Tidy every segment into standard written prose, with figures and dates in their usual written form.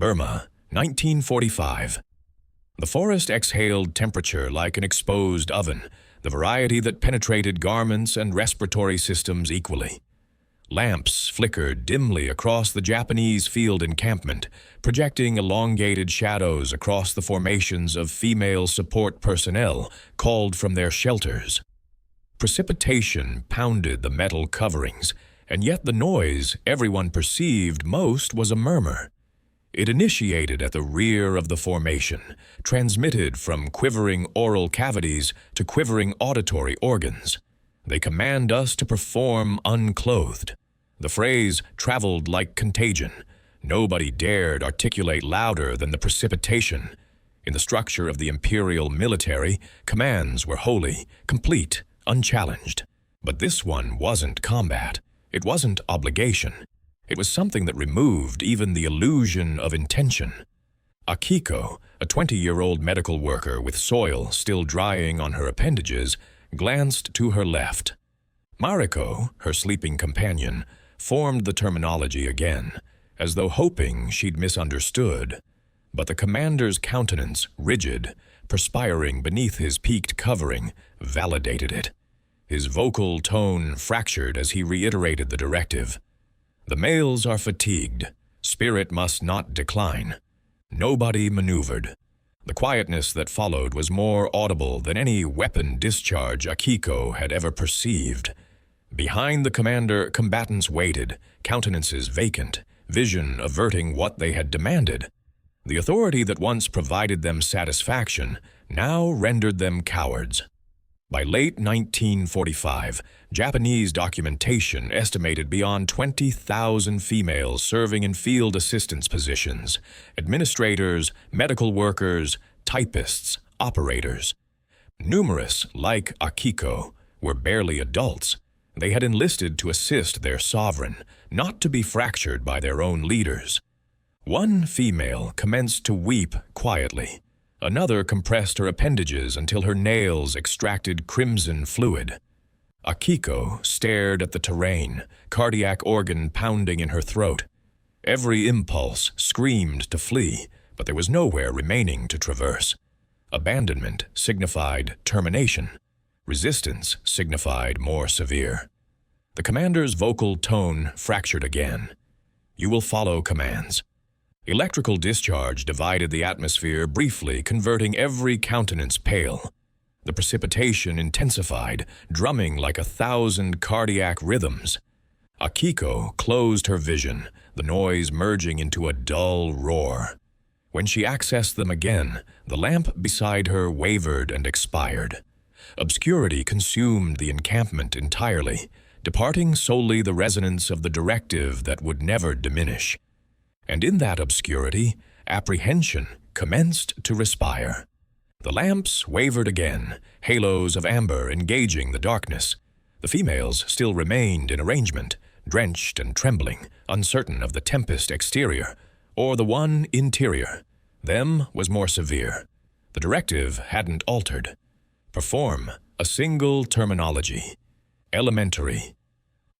Burma, 1945. The forest exhaled temperature like an exposed oven, the variety that penetrated garments and respiratory systems equally. Lamps flickered dimly across the Japanese field encampment, projecting elongated shadows across the formations of female support personnel called from their shelters. Precipitation pounded the metal coverings, and yet the noise everyone perceived most was a murmur. It initiated at the rear of the formation, transmitted from quivering oral cavities to quivering auditory organs. They command us to perform unclothed. The phrase traveled like contagion. Nobody dared articulate louder than the precipitation. In the structure of the imperial military, commands were holy, complete, unchallenged. But this one wasn't combat. It wasn't obligation. It was something that removed even the illusion of intention. Akiko, a 20-year-old medical worker with soil still drying on her appendages, glanced to her left. Mariko, her sleeping companion, formed the terminology again, as though hoping she'd misunderstood. But the commander's countenance, rigid, perspiring beneath his peaked covering, validated it. His vocal tone fractured as he reiterated the directive. The males are fatigued. Spirit must not decline. Nobody maneuvered. The quietness that followed was more audible than any weapon discharge Akiko had ever perceived. Behind the commander, combatants waited, countenances vacant, vision averting what they had demanded. The authority that once provided them satisfaction now rendered them cowards. By late 1945, Japanese documentation estimated beyond 20,000 females serving in field assistance positions, administrators, medical workers, typists, operators. Numerous, like Akiko, were barely adults. They had enlisted to assist their sovereign, not to be fractured by their own leaders. One female commenced to weep quietly. Another compressed her appendages until her nails extracted crimson fluid. Akiko stared at the terrain, cardiac organ pounding in her throat. Every impulse screamed to flee, but there was nowhere remaining to traverse. Abandonment signified termination. Resistance signified more severe. The commander's vocal tone fractured again. You will follow commands. Electrical discharge divided the atmosphere briefly, converting every countenance pale. The precipitation intensified, drumming like 1,000 cardiac rhythms. Akiko closed her vision, the noise merging into a dull roar. When she accessed them again, the lamp beside her wavered and expired. Obscurity consumed the encampment entirely, departing solely the resonance of the directive that would never diminish. And in that obscurity, apprehension commenced to respire. The lamps wavered again, halos of amber engaging the darkness. The females still remained in arrangement, drenched and trembling, uncertain of the tempest exterior, or the one interior. Them was more severe. The directive hadn't altered. Perform a single terminology. Elementary.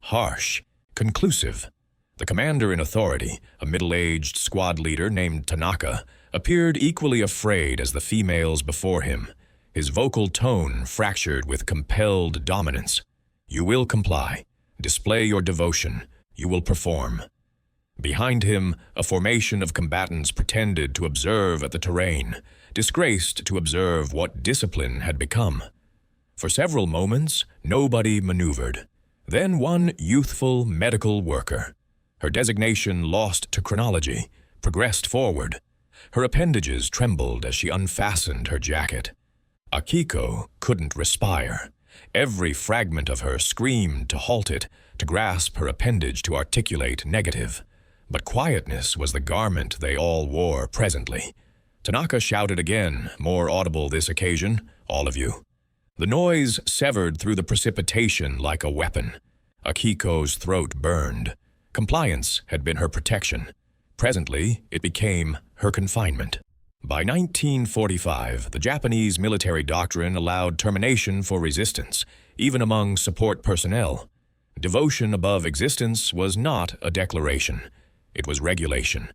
Harsh. Conclusive. The commander in authority, a middle-aged squad leader named Tanaka, appeared equally afraid as the females before him. His vocal tone fractured with compelled dominance. You will comply. Display your devotion. You will perform. Behind him, a formation of combatants pretended to observe at the terrain, disgraced to observe what discipline had become. For several moments, nobody maneuvered. Then one youthful medical worker, her designation lost to chronology, progressed forward. Her appendages trembled as she unfastened her jacket. Akiko couldn't respire. Every fragment of her screamed to halt it, to grasp her appendage to articulate negative. But quietness was the garment they all wore presently. Tanaka shouted again, more audible this occasion, all of you. The noise severed through the precipitation like a weapon. Akiko's throat burned. Compliance had been her protection. Presently, it became her confinement. By 1945, the Japanese military doctrine allowed termination for resistance, even among support personnel. Devotion above existence was not a declaration. It was regulation.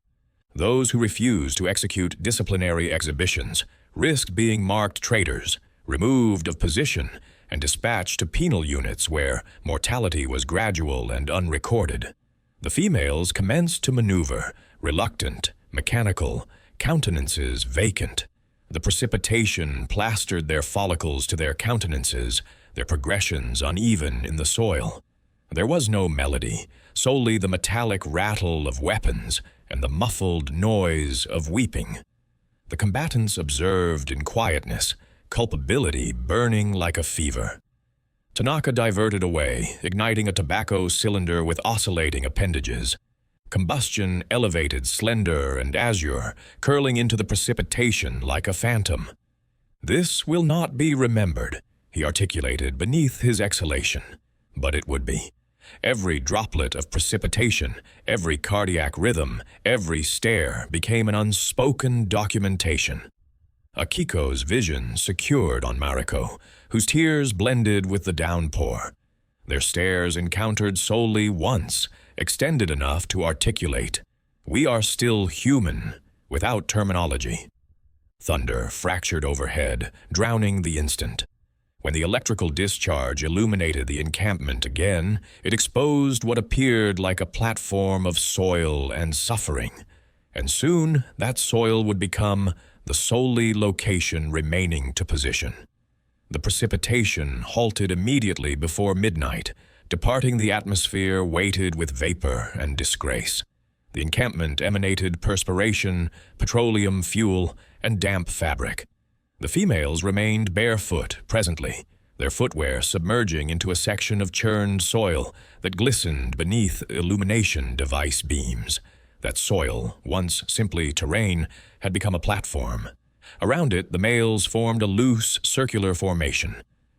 Those who refused to execute disciplinary exhibitions risked being marked traitors, removed of position, and dispatched to penal units where mortality was gradual and unrecorded. The females commenced to maneuver, reluctant, mechanical, countenances vacant. The precipitation plastered their follicles to their countenances, their progressions uneven in the soil. There was no melody, solely the metallic rattle of weapons and the muffled noise of weeping. The combatants observed in quietness, culpability burning like a fever. Tanaka diverted away, igniting a tobacco cylinder with oscillating appendages. Combustion elevated, slender and azure, curling into the precipitation like a phantom. "This will not be remembered," he articulated beneath his exhalation. But it would be. Every droplet of precipitation, every cardiac rhythm, every stare became an unspoken documentation. Akiko's vision secured on Mariko, whose tears blended with the downpour. Their stares encountered solely once, extended enough to articulate, "We are still human," without terminology. Thunder fractured overhead, drowning the instant. When the electrical discharge illuminated the encampment again, it exposed what appeared like a platform of soil and suffering. And soon that soil would become the solely location remaining to position. The precipitation halted immediately before midnight, departing the atmosphere weighted with vapor and disgrace. The encampment emanated perspiration, petroleum fuel, and damp fabric. The females remained barefoot presently, their footwear submerging into a section of churned soil that glistened beneath illumination device beams. That soil, once simply terrain, had become a platform. Around it, the males formed a loose, circular formation.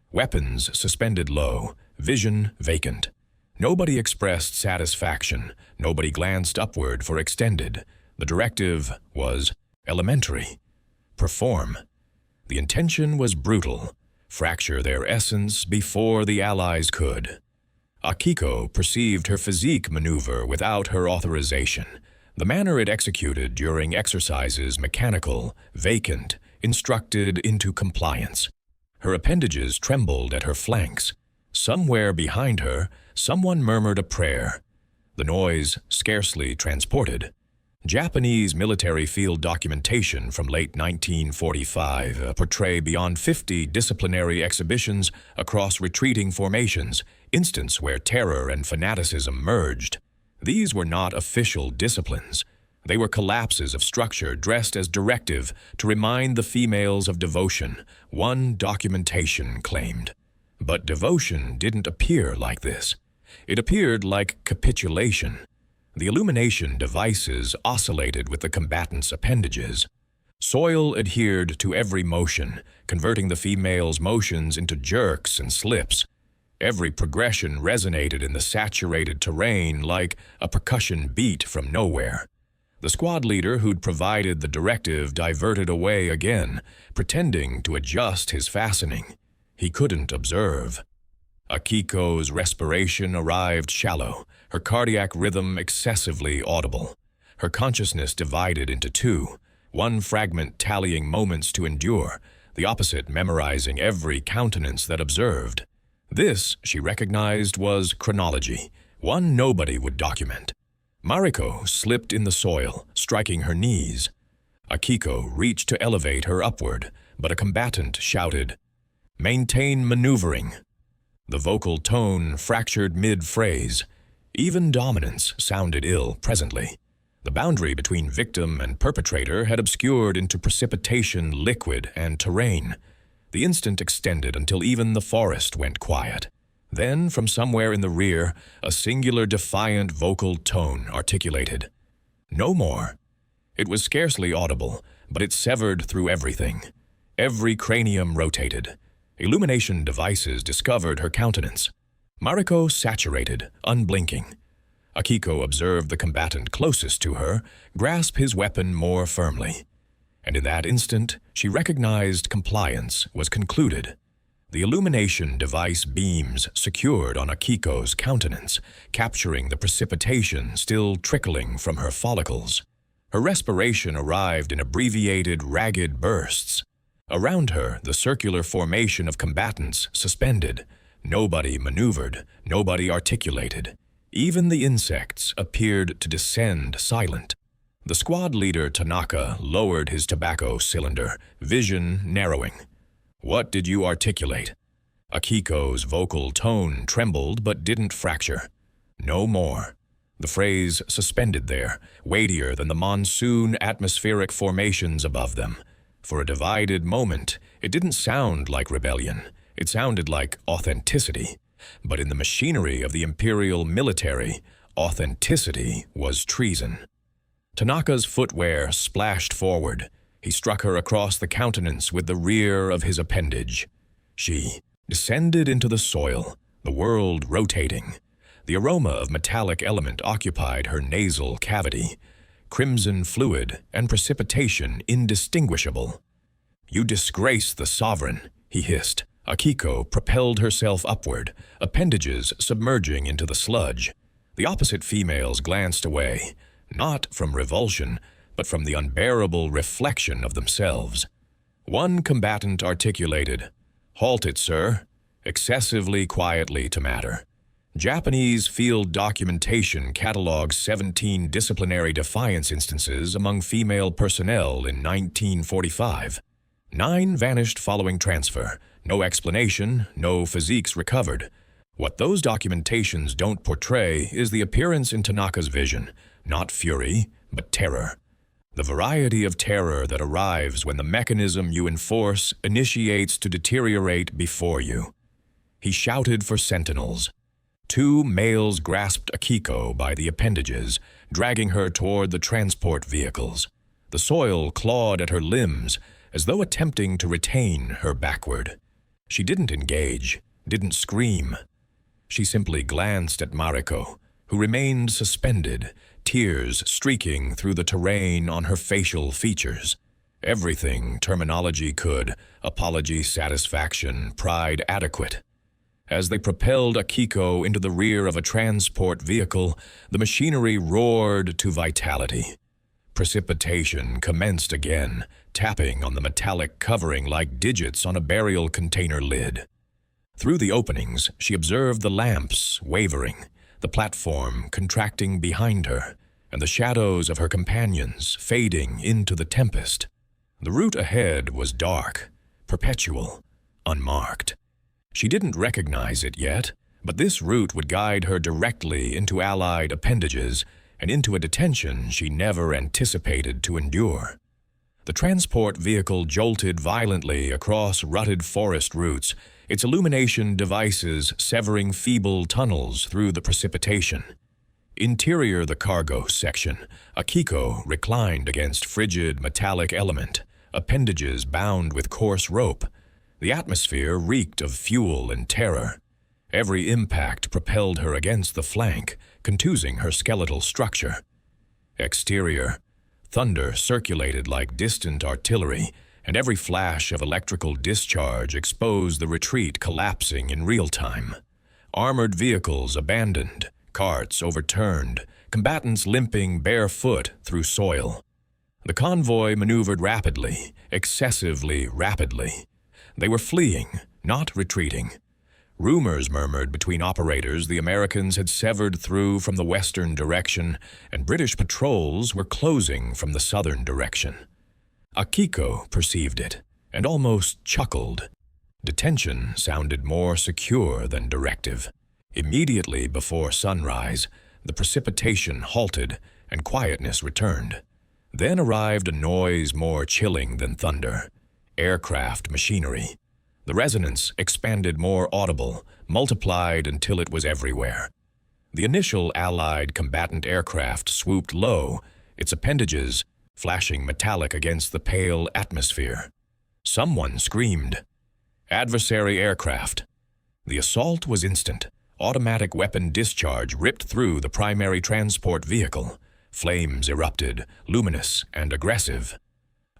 Weapons suspended low, vision vacant. Nobody expressed satisfaction. Nobody glanced upward for extended. The directive was elementary. Perform. The intention was brutal. Fracture their essence before the Allies could. Akiko perceived her physique maneuver without her authorization. The manner it executed during exercises mechanical, vacant, instructed into compliance. Her appendages trembled at her flanks. Somewhere behind her, someone murmured a prayer. The noise scarcely transported. Japanese military field documentation from late 1945 portray beyond 50 disciplinary exhibitions across retreating formations, instances where terror and fanaticism merged. These were not official disciplines. They were collapses of structure dressed as directive to remind the females of devotion, one documentation claimed. But devotion didn't appear like this. It appeared like capitulation. The illumination devices oscillated with the combatants' appendages. Soil adhered to every motion, converting the females' motions into jerks and slips. Every progression resonated in the saturated terrain like a percussion beat from nowhere. The squad leader who'd provided the directive diverted away again, pretending to adjust his fastening. He couldn't observe. Akiko's respiration arrived shallow, her cardiac rhythm excessively audible. Her consciousness divided into two, one fragment tallying moments to endure, the opposite memorizing every countenance that observed. This, she recognized, was chronology, one nobody would document. Mariko slipped in the soil, striking her knees. Akiko reached to elevate her upward, but a combatant shouted, "Maintain maneuvering." The vocal tone fractured mid-phrase. Even dominance sounded ill presently. The boundary between victim and perpetrator had obscured into precipitation, liquid, and terrain. The instant extended until even the forest went quiet. Then, from somewhere in the rear, a singular defiant vocal tone articulated, "No more." It was scarcely audible, but it severed through everything. Every cranium rotated. Illumination devices discovered her countenance. Mariko saturated, unblinking. Akiko observed the combatant closest to her grasp his weapon more firmly. And in that instant, she recognized compliance was concluded. The illumination device beams secured on Akiko's countenance, capturing the precipitation still trickling from her follicles. Her respiration arrived in abbreviated, ragged bursts. Around her, the circular formation of combatants suspended. Nobody maneuvered, nobody articulated. Even the insects appeared to descend silent. The squad leader, Tanaka, lowered his tobacco cylinder, vision narrowing. "What did you articulate?" Akiko's vocal tone trembled but didn't fracture. "No more." The phrase suspended there, weightier than the monsoon atmospheric formations above them. For a divided moment, it didn't sound like rebellion. It sounded like authenticity. But in the machinery of the imperial military, authenticity was treason. Tanaka's footwear splashed forward. He struck her across the countenance with the rear of his appendage. She descended into the soil, the world rotating. The aroma of metallic element occupied her nasal cavity, crimson fluid and precipitation indistinguishable. "You disgrace the sovereign," he hissed. Akiko propelled herself upward, appendages submerging into the sludge. The opposite females glanced away, not from revulsion, but from the unbearable reflection of themselves. One combatant articulated, "Halt it, sir," excessively quietly to matter. Japanese field documentation catalogues 17 disciplinary defiance instances among female personnel in 1945. 9 vanished following transfer. No explanation, no physiques recovered. What those documentations don't portray is the appearance in Tanaka's vision, not fury, but terror. The variety of terror that arrives when the mechanism you enforce initiates to deteriorate before you. He shouted for sentinels. 2 males grasped Akiko by the appendages, dragging her toward the transport vehicles. The soil clawed at her limbs, as though attempting to retain her backward. She didn't engage, didn't scream. She simply glanced at Mariko, who remained suspended, tears streaking through the terrain on her facial features. Everything terminology could, apology, satisfaction, pride adequate. As they propelled Akiko into the rear of a transport vehicle, the machinery roared to vitality. Precipitation commenced again, tapping on the metallic covering like digits on a burial container lid. Through the openings, she observed the lamps wavering, the platform contracting behind her, and the shadows of her companions fading into the tempest. The route ahead was dark, perpetual, unmarked. She didn't recognize it yet, but this route would guide her directly into Allied appendages and into a detention she never anticipated to endure. The transport vehicle jolted violently across rutted forest routes, its illumination devices severing feeble tunnels through the precipitation. Interior the cargo section, Akiko reclined against frigid metallic element, appendages bound with coarse rope. The atmosphere reeked of fuel and terror. Every impact propelled her against the flank, contusing her skeletal structure. Exterior, thunder circulated like distant artillery, and every flash of electrical discharge exposed the retreat collapsing in real time. Armored vehicles abandoned, carts overturned, combatants limping barefoot through soil. The convoy maneuvered rapidly, excessively rapidly. They were fleeing, not retreating. Rumors murmured between operators the Americans had severed through from the western direction, and British patrols were closing from the southern direction. Akiko perceived it, and almost chuckled. Detention sounded more secure than directive. Immediately before sunrise, the precipitation halted, and quietness returned. Then arrived a noise more chilling than thunder. Aircraft machinery. The resonance expanded more audible, multiplied until it was everywhere. The initial Allied combatant aircraft swooped low, its appendages flashing metallic against the pale atmosphere. Someone screamed. Adversary aircraft. The assault was instant. Automatic weapon discharge ripped through the primary transport vehicle. Flames erupted, luminous and aggressive.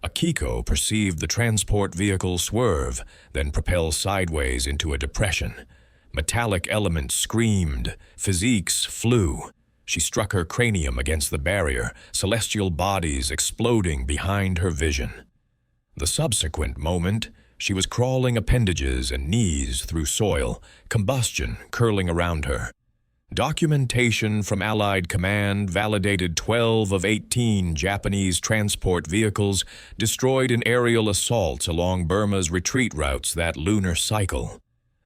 Akiko perceived the transport vehicle swerve, then propel sideways into a depression. Metallic elements screamed, physiques flew. She struck her cranium against the barrier, celestial bodies exploding behind her vision. The subsequent moment, she was crawling appendages and knees through soil, combustion curling around her. Documentation from Allied Command validated 12 of 18 Japanese transport vehicles destroyed in aerial assaults along Burma's retreat routes that lunar cycle.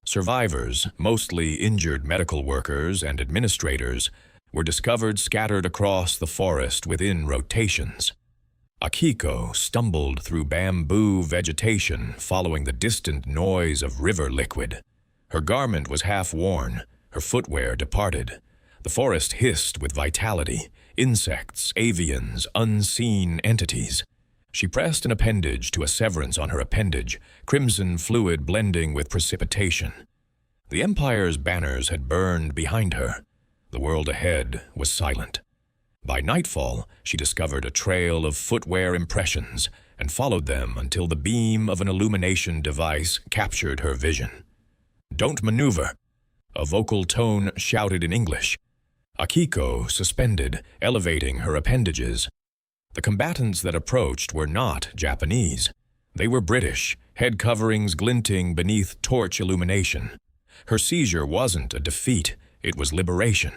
Survivors, mostly injured medical workers and administrators, were discovered scattered across the forest within rotations. Akiko stumbled through bamboo vegetation following the distant noise of river liquid. Her garment was half-worn, her footwear departed. The forest hissed with vitality, insects, avians, unseen entities. She pressed an appendage to a severance on her appendage, crimson fluid blending with precipitation. The Empire's banners had burned behind her. The world ahead was silent. By nightfall, she discovered a trail of footwear impressions and followed them until the beam of an illumination device captured her vision. "Don't maneuver," a vocal tone shouted in English. Akiko suspended, elevating her appendages. The combatants that approached were not Japanese. They were British, head coverings glinting beneath torch illumination. Her seizure wasn't a defeat, it was liberation.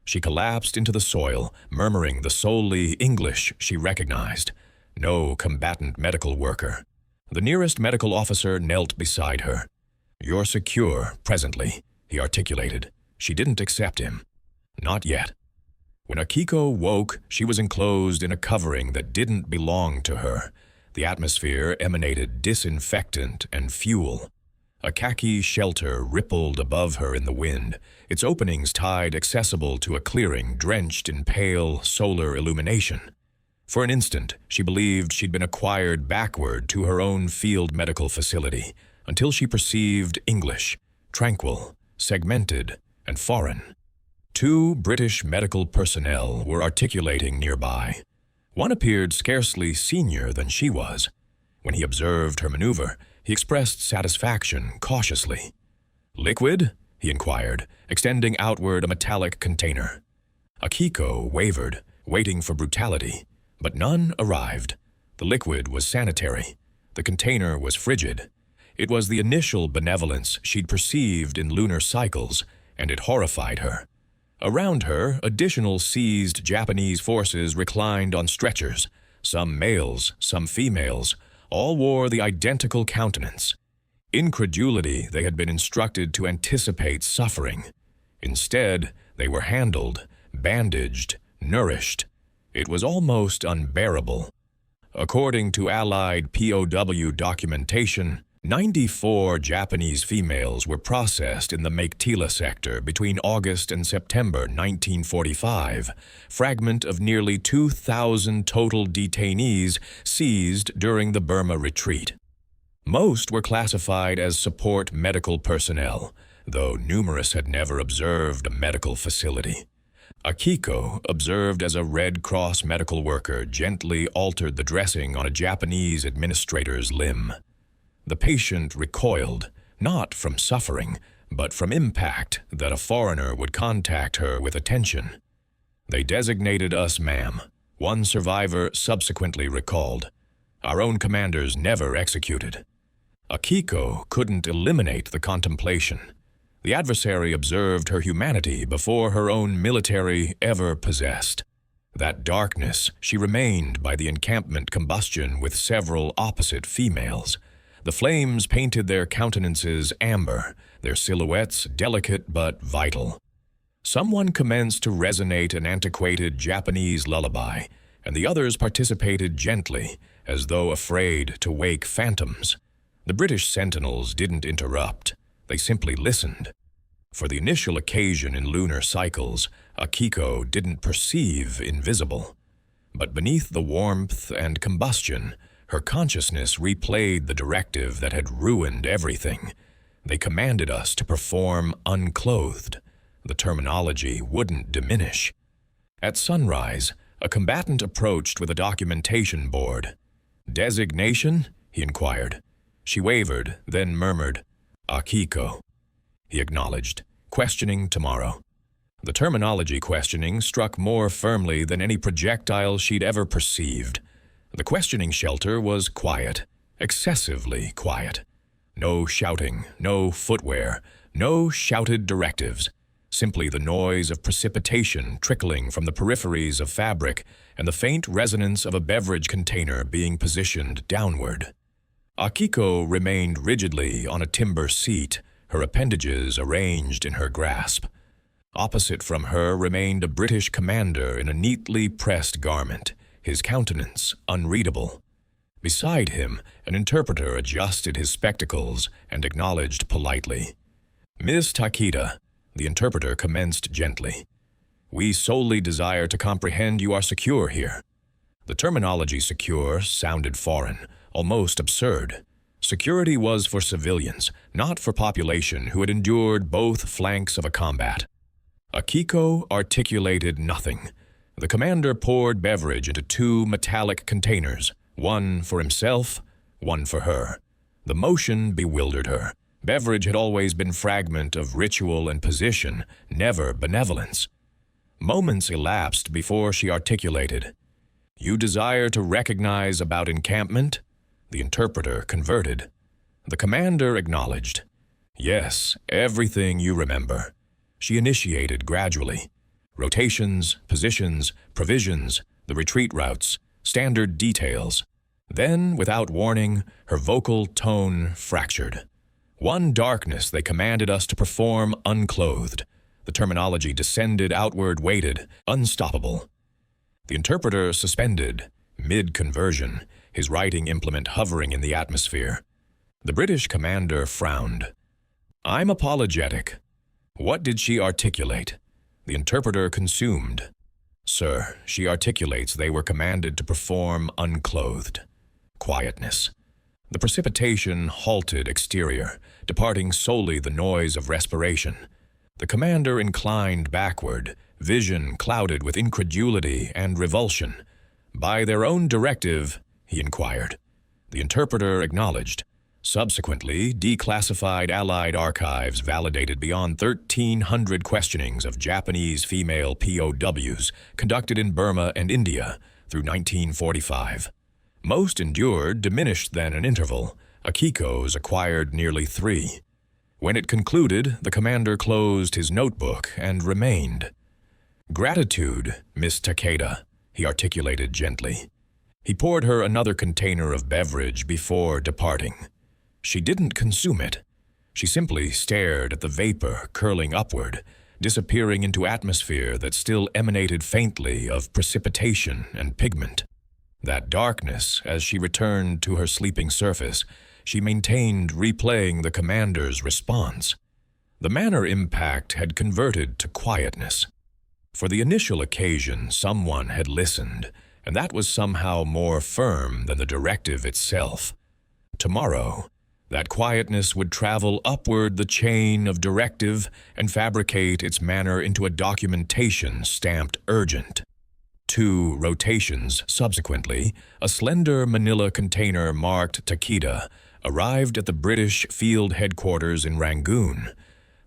She collapsed into the soil, murmuring the solely English she recognized. No combatant medical worker. The nearest medical officer knelt beside her. "You're secure, presently," he articulated. She didn't accept him. Not yet. When Akiko woke, she was enclosed in a covering that didn't belong to her. The atmosphere emanated disinfectant and fuel. A khaki shelter rippled above her in the wind, its openings tied accessible to a clearing drenched in pale solar illumination. For an instant, she believed she'd been acquired backward to her own field medical facility, until she perceived English, tranquil, segmented, and foreign. 2 British medical personnel were articulating nearby. One appeared scarcely senior than she was. When he observed her maneuver, he expressed satisfaction cautiously. "Liquid?" he inquired, extending outward a metallic container. Akiko wavered, waiting for brutality, but none arrived. The liquid was sanitary. The container was frigid. It was the initial benevolence she'd perceived in lunar cycles, and it horrified her. Around her, additional seized Japanese forces reclined on stretchers. Some males, some females, all wore the identical countenance. Incredulity, they had been instructed to anticipate suffering. Instead, they were handled, bandaged, nourished. It was almost unbearable. According to Allied POW documentation, 94 Japanese females were processed in the Meiktila sector between August and September 1945, fragment of nearly 2,000 total detainees seized during the Burma retreat. Most were classified as support medical personnel, though numerous had never observed a medical facility. Akiko, observed as a Red Cross medical worker, gently altered the dressing on a Japanese administrator's limb. The patient recoiled, not from suffering, but from impact that a foreigner would contact her with attention. "They designated us, ma'am," one survivor subsequently recalled. "Our own commanders never executed." Akiko couldn't eliminate the contemplation. The adversary observed her humanity before her own military ever possessed. That darkness, she remained by the encampment combustion with several opposite females. The flames painted their countenances amber, their silhouettes delicate but vital. Someone commenced to resonate an antiquated Japanese lullaby, and the others participated gently, as though afraid to wake phantoms. The British sentinels didn't interrupt. They simply listened. For the initial occasion in lunar cycles, Akiko didn't perceive invisible. But beneath the warmth and combustion, her consciousness replayed the directive that had ruined everything. They commanded us to perform unclothed. The terminology wouldn't diminish. At sunrise, a combatant approached with a documentation board. "Designation?" he inquired. She wavered, then murmured, "Akiko." He acknowledged, "Questioning tomorrow." The terminology questioning struck more firmly than any projectile she'd ever perceived. The questioning shelter was quiet, excessively quiet. No shouting, no footwear, no shouted directives. Simply the noise of precipitation trickling from the peripheries of fabric and the faint resonance of a beverage container being positioned downward. Akiko remained rigidly on a timber seat, her appendages arranged in her grasp. Opposite from her remained a British commander in a neatly pressed garment, his countenance unreadable. Beside him, an interpreter adjusted his spectacles and acknowledged politely. "Miss Takeda," the interpreter commenced gently. "We solely desire to comprehend you are secure here." The terminology secure sounded foreign, almost absurd. Security was for civilians, not for population who had endured both flanks of a combat. Akiko articulated nothing. The commander poured beverage into two metallic containers, one for himself, one for her. The motion bewildered her. Beverage had always been fragment of ritual and position, never benevolence. Moments elapsed before she articulated. "You desire to recognize about encampment?" The interpreter converted. The commander acknowledged. "Yes, everything you remember." She initiated gradually. Rotations, positions, provisions, the retreat routes, standard details. Then, without warning, her vocal tone fractured. "One darkness they commanded us to perform unclothed." The terminology descended outward, weighted, unstoppable. The interpreter suspended, mid-conversion, his writing implement hovering in the atmosphere. The British commander frowned. "I'm apologetic." What did she articulate? The interpreter consumed. "Sir, she articulates they were commanded to perform unclothed." Quietness. The precipitation halted exterior, departing solely the noise of respiration. The commander inclined backward, vision clouded with incredulity and revulsion. "By their own directive?" he inquired. The interpreter acknowledged. Subsequently, declassified Allied archives validated beyond 1,300 questionings of Japanese female POWs conducted in Burma and India through 1945. Most endured diminished then an interval. Akiko's acquired nearly 3. When it concluded, the commander closed his notebook and remained. "Gratitude, Miss Takeda," he articulated gently. He poured her another container of beverage before departing. She didn't consume it. She simply stared at the vapor curling upward, disappearing into atmosphere that still emanated faintly of precipitation and pigment. That darkness, as she returned to her sleeping surface, she maintained replaying the commander's response. The manner impact had converted to quietness. For the initial occasion, someone had listened, and that was somehow more firm than the directive itself. Tomorrow, that quietness would travel upward the chain of directive and fabricate its manner into a documentation stamped urgent. 2 rotations subsequently, a slender manila container marked Takeda arrived at the British field headquarters in Rangoon.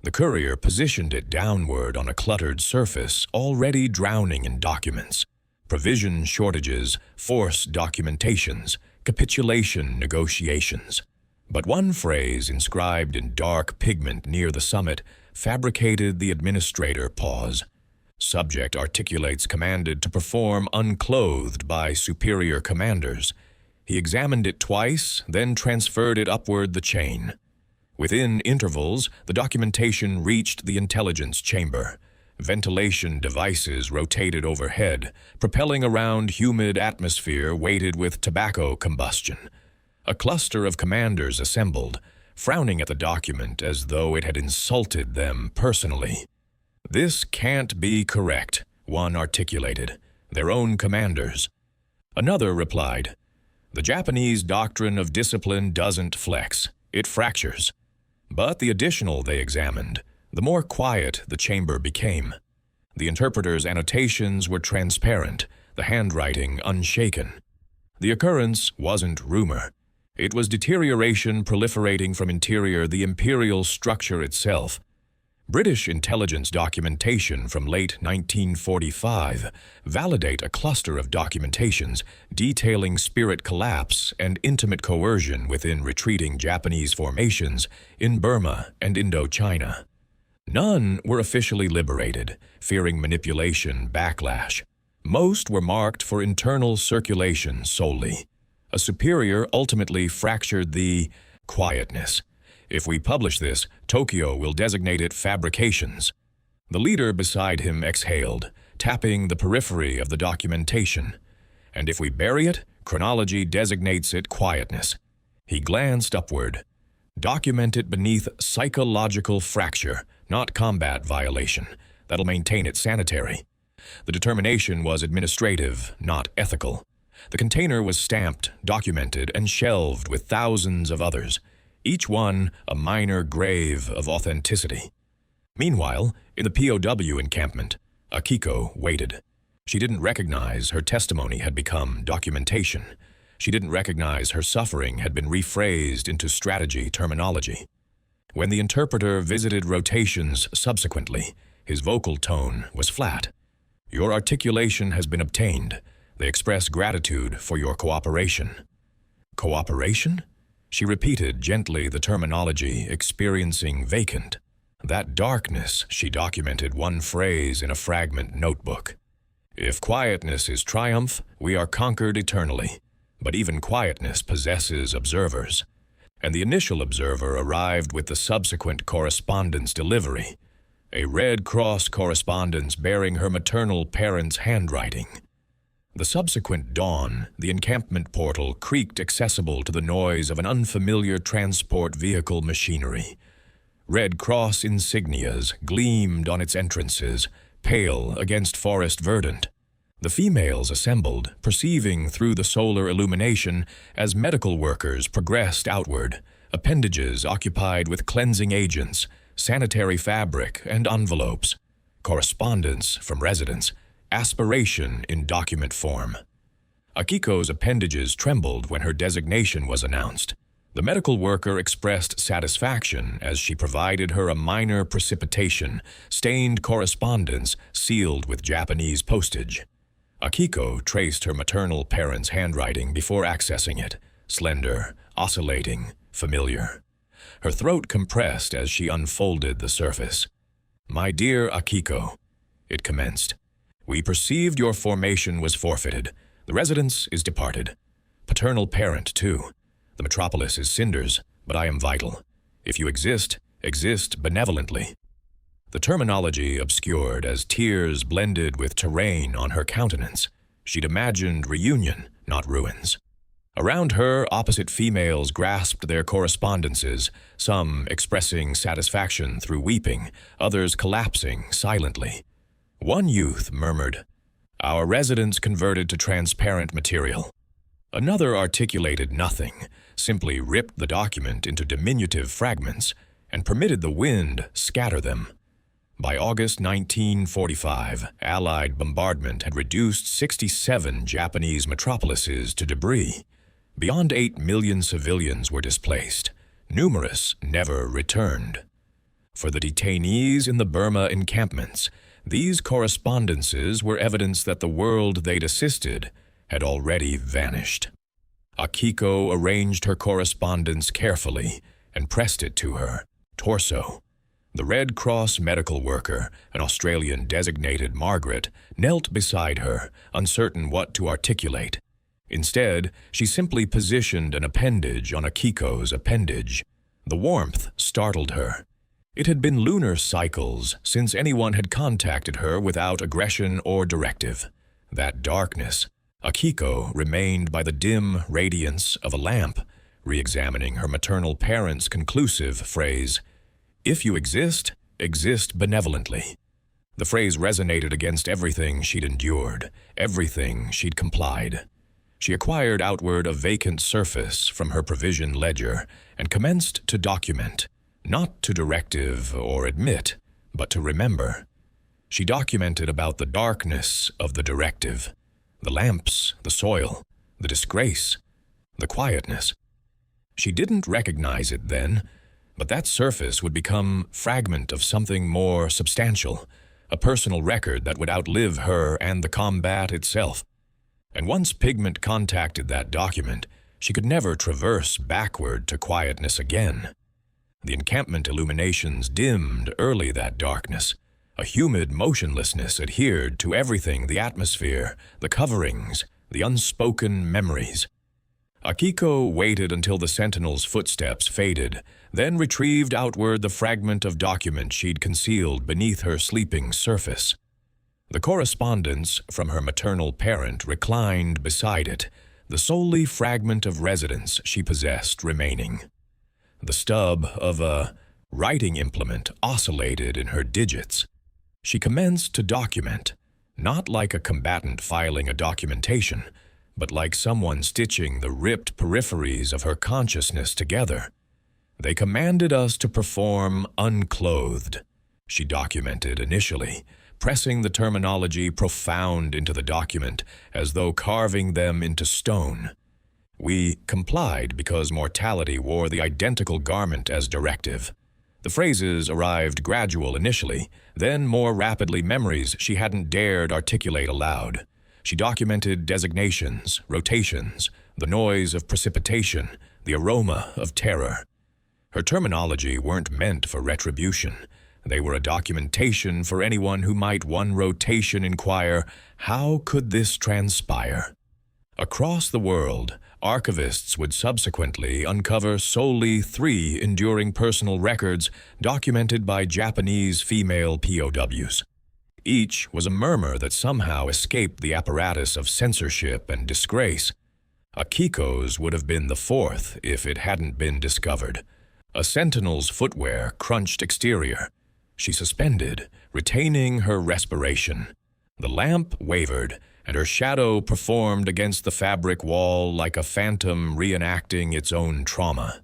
The courier positioned it downward on a cluttered surface, already drowning in documents. Provision shortages, force documentations, capitulation negotiations. But one phrase inscribed in dark pigment near the summit fabricated the administrator pause. Subject articulates commanded to perform unclothed by superior commanders. He examined it twice, then transferred it upward the chain. Within intervals, the documentation reached the intelligence chamber. Ventilation devices rotated overhead, propelling around humid atmosphere weighted with tobacco combustion. A cluster of commanders assembled, frowning at the document as though it had insulted them personally. "This can't be correct," one articulated. "Their own commanders." Another replied, "The Japanese doctrine of discipline doesn't flex, it fractures." But the additional they examined, the more quiet the chamber became. The interpreter's annotations were transparent, the handwriting unshaken. The occurrence wasn't rumor. It was deterioration proliferating from interior the imperial structure itself. British intelligence documentation from late 1945 validate a cluster of documentations detailing spirit collapse and intimate coercion within retreating Japanese formations in Burma and Indochina. None were officially liberated, fearing manipulation backlash. Most were marked for internal circulation solely. A superior ultimately fractured the quietness. If we publish this, Tokyo will designate it fabrications. The leader beside him exhaled, tapping the periphery of the documentation. And if we bury it, chronology designates it quietness. He glanced upward. Document it beneath psychological fracture, not combat violation. That'll maintain it sanitary. The determination was administrative, not ethical. The container was stamped, documented, and shelved with thousands of others, each one a minor grave of authenticity. Meanwhile, in the POW encampment, Akiko waited. She didn't recognize her testimony had become documentation. She didn't recognize her suffering had been rephrased into strategy terminology. When the interpreter visited rotations subsequently, his vocal tone was flat. Your articulation has been obtained. They express gratitude for your cooperation. Cooperation? She repeated gently the terminology, experiencing vacant. That darkness, she documented one phrase in a fragment notebook. If quietness is triumph, we are conquered eternally. But even quietness possesses observers. And the initial observer arrived with the subsequent correspondence delivery. A Red Cross correspondence bearing her maternal parents' handwriting. The subsequent dawn, the encampment portal creaked accessible to the noise of an unfamiliar transport vehicle machinery. Red Cross insignias gleamed on its entrances, pale against forest verdant. The females assembled, perceiving through the solar illumination as medical workers progressed outward, appendages occupied with cleansing agents, sanitary fabric and envelopes, correspondence from residents, aspiration in document form. Akiko's appendages trembled when her designation was announced. The medical worker expressed satisfaction as she provided her a minor precipitation, stained correspondence sealed with Japanese postage. Akiko traced her maternal parents' handwriting before accessing it, slender, oscillating, familiar. Her throat compressed as she unfolded the surface. "My dear Akiko," it commenced. "We perceived your formation was forfeited. The residence is departed. Paternal parent, too. The metropolis is cinders, but I am vital. If you exist, exist benevolently." The terminology obscured as tears blended with terrain on her countenance. She'd imagined reunion, not ruins. Around her, opposite females grasped their correspondences, some expressing satisfaction through weeping, others collapsing silently. One youth murmured, "Our residence converted to transparent material." Another articulated nothing, simply ripped the document into diminutive fragments and permitted the wind scatter them. By August 1945, Allied bombardment had reduced 67 Japanese metropolises to debris. Beyond 8 million civilians were displaced. Numerous never returned. For the detainees in the Burma encampments, these correspondences were evidence that the world they'd assisted had already vanished. Akiko arranged her correspondence carefully and pressed it to her torso. The Red Cross medical worker, an Australian designated Margaret, knelt beside her, uncertain what to articulate. Instead, she simply positioned an appendage on Akiko's appendage. The warmth startled her. It had been lunar cycles since anyone had contacted her without aggression or directive. That darkness, Akiko remained by the dim radiance of a lamp, re-examining her maternal parents' conclusive phrase, "If you exist, exist benevolently." The phrase resonated against everything she'd endured, everything she'd complied. She acquired outward a vacant surface from her provision ledger and commenced to document, not to directive or admit, but to remember. She documented about the darkness of the directive, the lamps, the soil, the disgrace, the quietness. She didn't recognize it then, But that surface would become fragment of something more substantial, a personal record that would outlive her and the combat itself. And once Pigment contacted that document, she could never traverse backward to quietness again. The encampment illuminations dimmed early that darkness. A humid motionlessness adhered to everything, the atmosphere, the coverings, the unspoken memories. Akiko waited until the sentinel's footsteps faded, then retrieved outward the fragment of document she'd concealed beneath her sleeping surface. The correspondence from her maternal parent reclined beside it, the solely fragment of residence she possessed remaining. The stub of a writing implement oscillated in her digits. She commenced to document, not like a combatant filing a documentation, but like someone stitching the ripped peripheries of her consciousness together. They commanded us to perform unclothed, she documented initially, pressing the terminology profound into the document as though carving them into stone. We complied because mortality wore the identical garment as directive. The phrases arrived gradual initially, then more rapidly memories she hadn't dared articulate aloud. She documented designations, rotations, the noise of precipitation, the aroma of terror. Her terminology weren't meant for retribution. They were a documentation for anyone who might one rotation inquire, how could this transpire? Across the world, archivists would subsequently uncover solely 3 enduring personal records documented by Japanese female POWs. Each was a murmur that somehow escaped the apparatus of censorship and disgrace. Akiko's would have been the 4th if it hadn't been discovered. A sentinel's footwear crunched exterior. She suspended, retaining her respiration. The lamp wavered, and her shadow performed against the fabric wall like a phantom reenacting its own trauma.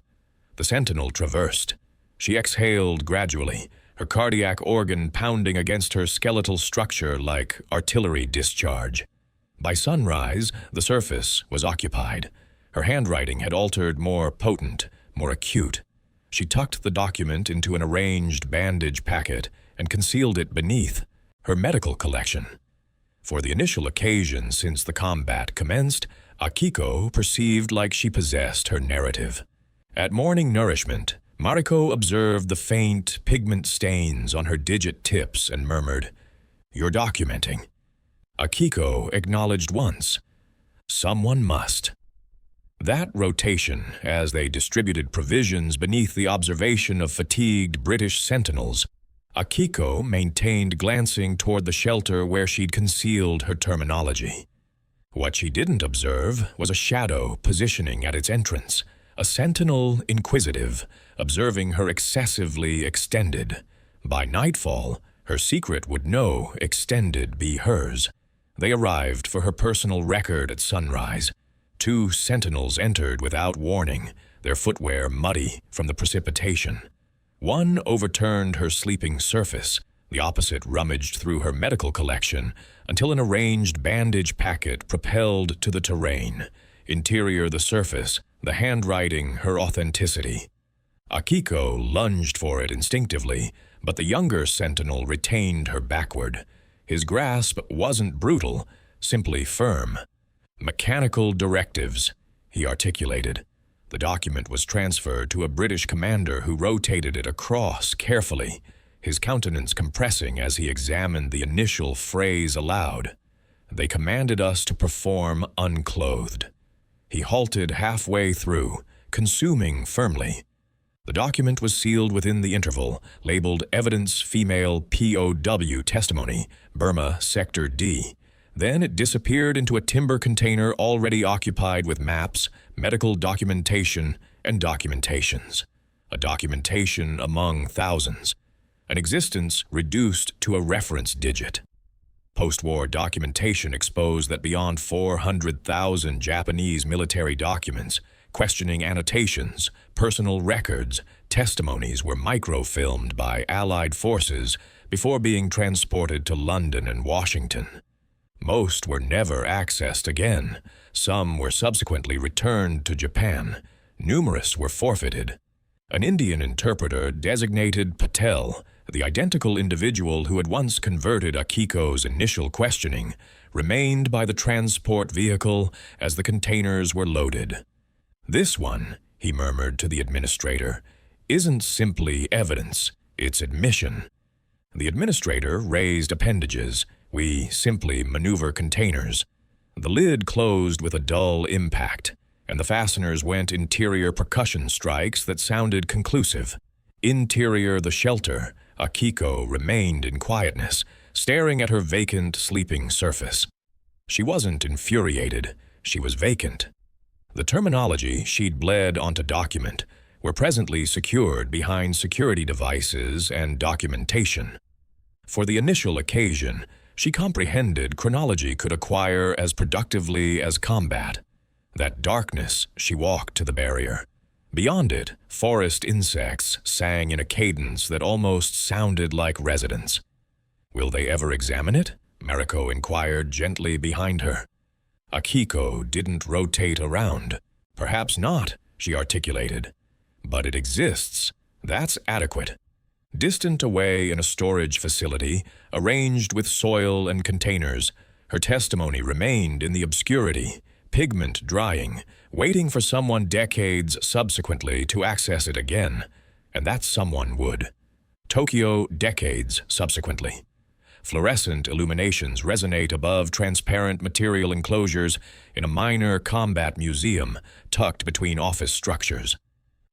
The sentinel traversed. She exhaled gradually, her cardiac organ pounding against her skeletal structure like artillery discharge. By sunrise, the surface was occupied. Her handwriting had altered, more potent, more acute. She tucked the document into an arranged bandage packet and concealed it beneath her medical collection. For the initial occasion since the combat commenced, Akiko perceived like she possessed her narrative. At morning nourishment, Mariko observed the faint pigment stains on her digit tips and murmured, "You're documenting." Akiko acknowledged once, "Someone must." That rotation, as they distributed provisions beneath the observation of fatigued British sentinels, Akiko maintained glancing toward the shelter where she'd concealed her terminology. What she didn't observe was a shadow positioning at its entrance, a sentinel inquisitive, observing her excessively extended. By nightfall, her secret would know extended be hers. They arrived for her personal record at sunrise. 2 sentinels entered without warning, their footwear muddy from the precipitation. One overturned her sleeping surface, the opposite rummaged through her medical collection until an arranged bandage packet propelled to the terrain. Interior the surface, the handwriting her authenticity. Akiko lunged for it instinctively, but the younger sentinel retained her backward. His grasp wasn't brutal, simply firm. "Mechanical directives," he articulated. The document was transferred to a British commander who rotated it across carefully, his countenance compressing as he examined the initial phrase aloud. "They commanded us to perform unclothed." He halted halfway through, consuming firmly. The document was sealed within the interval, labeled Evidence Female POW Testimony, Burma Sector D. Then it disappeared into a timber container already occupied with maps, medical documentation, and documentations. A documentation among thousands. An existence reduced to a reference digit. Post-war documentation exposed that beyond 400,000 Japanese military documents, questioning annotations, personal records, testimonies were microfilmed by Allied forces before being transported to London and Washington. Most were never accessed again. Some were subsequently returned to Japan. Numerous were forfeited. An Indian interpreter designated Patel, the identical individual who had once converted Akiko's initial questioning, remained by the transport vehicle as the containers were loaded. "This one," he murmured to the administrator, "isn't simply evidence, it's admission." The administrator raised appendages. "We simply maneuver containers." The lid closed with a dull impact, and the fasteners went interior percussion strikes that sounded conclusive. Interior the shelter, Akiko remained in quietness, staring at her vacant, sleeping surface. She wasn't infuriated, she was vacant. The terminology she'd bled onto document were presently secured behind security devices and documentation. For the initial occasion, she comprehended chronology could acquire as productively as combat. That darkness, she walked to the barrier. Beyond it, forest insects sang in a cadence that almost sounded like resonance. "Will they ever examine it?" Mariko inquired gently behind her. Akiko didn't rotate around. "Perhaps not," she articulated. "But it exists. That's adequate." Distant away in a storage facility, arranged with soil and containers, her testimony remained in the obscurity, pigment drying, waiting for someone decades subsequently to access it again, and that someone would. Tokyo decades subsequently. Fluorescent illuminations resonate above transparent material enclosures in a minor combat museum tucked between office structures.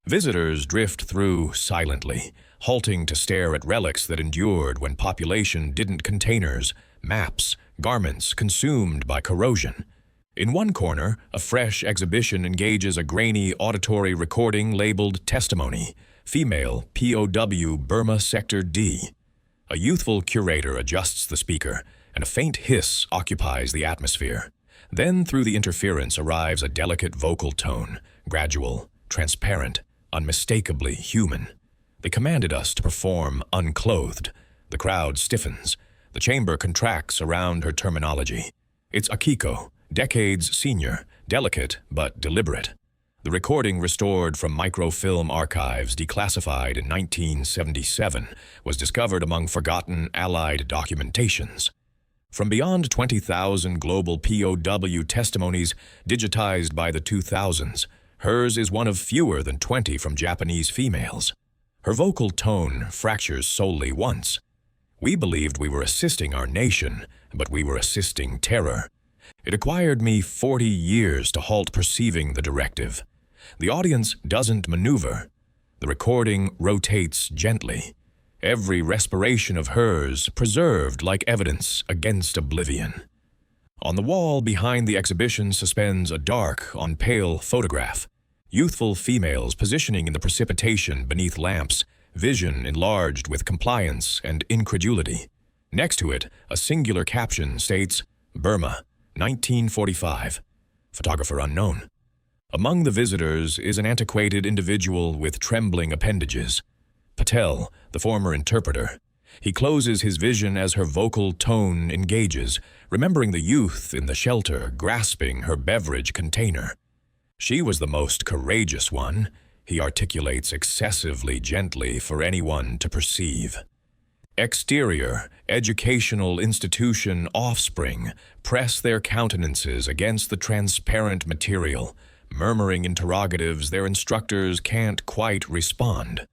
Visitors drift through silently, halting to stare at relics that endured when population didn't, containers, maps, garments consumed by corrosion. In one corner, a fresh exhibition engages a grainy auditory recording labeled Testimony, Female POW Burma Sector D. A youthful curator adjusts the speaker, and a faint hiss occupies the atmosphere. Then through the interference arrives a delicate vocal tone, gradual, transparent, unmistakably human. They commanded us to perform unclothed. The crowd stiffens. The chamber contracts around her terminology. It's Akiko, decades senior, delicate but deliberate. The recording, restored from microfilm archives declassified in 1977, was discovered among forgotten Allied documentations. From beyond 20,000 global POW testimonies digitized by the 2000s, hers is one of fewer than 20 from Japanese females. Her vocal tone fractures solely once. "We believed we were assisting our nation, but we were assisting terror. It acquired me 40 years to halt perceiving the directive. The audience doesn't maneuver. The recording rotates gently. Every respiration of hers preserved like evidence against oblivion." On the wall behind the exhibition suspends a dark, on pale photograph. Youthful females positioning in the precipitation beneath lamps, vision enlarged with compliance and incredulity. Next to it, a singular caption states, "Burma, 1945. Photographer unknown." Among the visitors is an antiquated individual with trembling appendages. Patel, the former interpreter. He closes his vision as her vocal tone engages, remembering the youth in the shelter grasping her beverage container. "She was the most courageous one," he articulates excessively gently for anyone to perceive. Exterior, educational institution offspring press their countenances against the transparent material, murmuring interrogatives their instructors can't quite respond.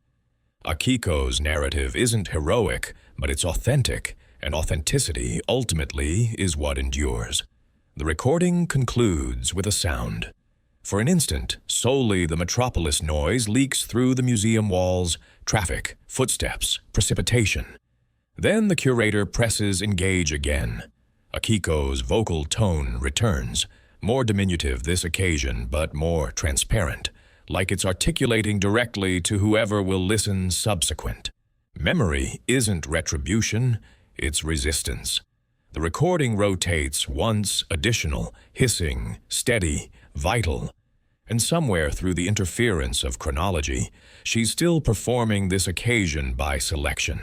Akiko's narrative isn't heroic, but it's authentic, and authenticity ultimately is what endures. The recording concludes with a sound. For an instant, solely the metropolis noise leaks through the museum walls, traffic, footsteps, precipitation. Then the curator presses engage again. Akiko's vocal tone returns, more diminutive this occasion, but more transparent, like it's articulating directly to whoever will listen subsequent. Memory isn't retribution, it's resistance. The recording rotates once additional, hissing, steady, vital. And somewhere through the interference of chronology, she's still performing this occasion by selection.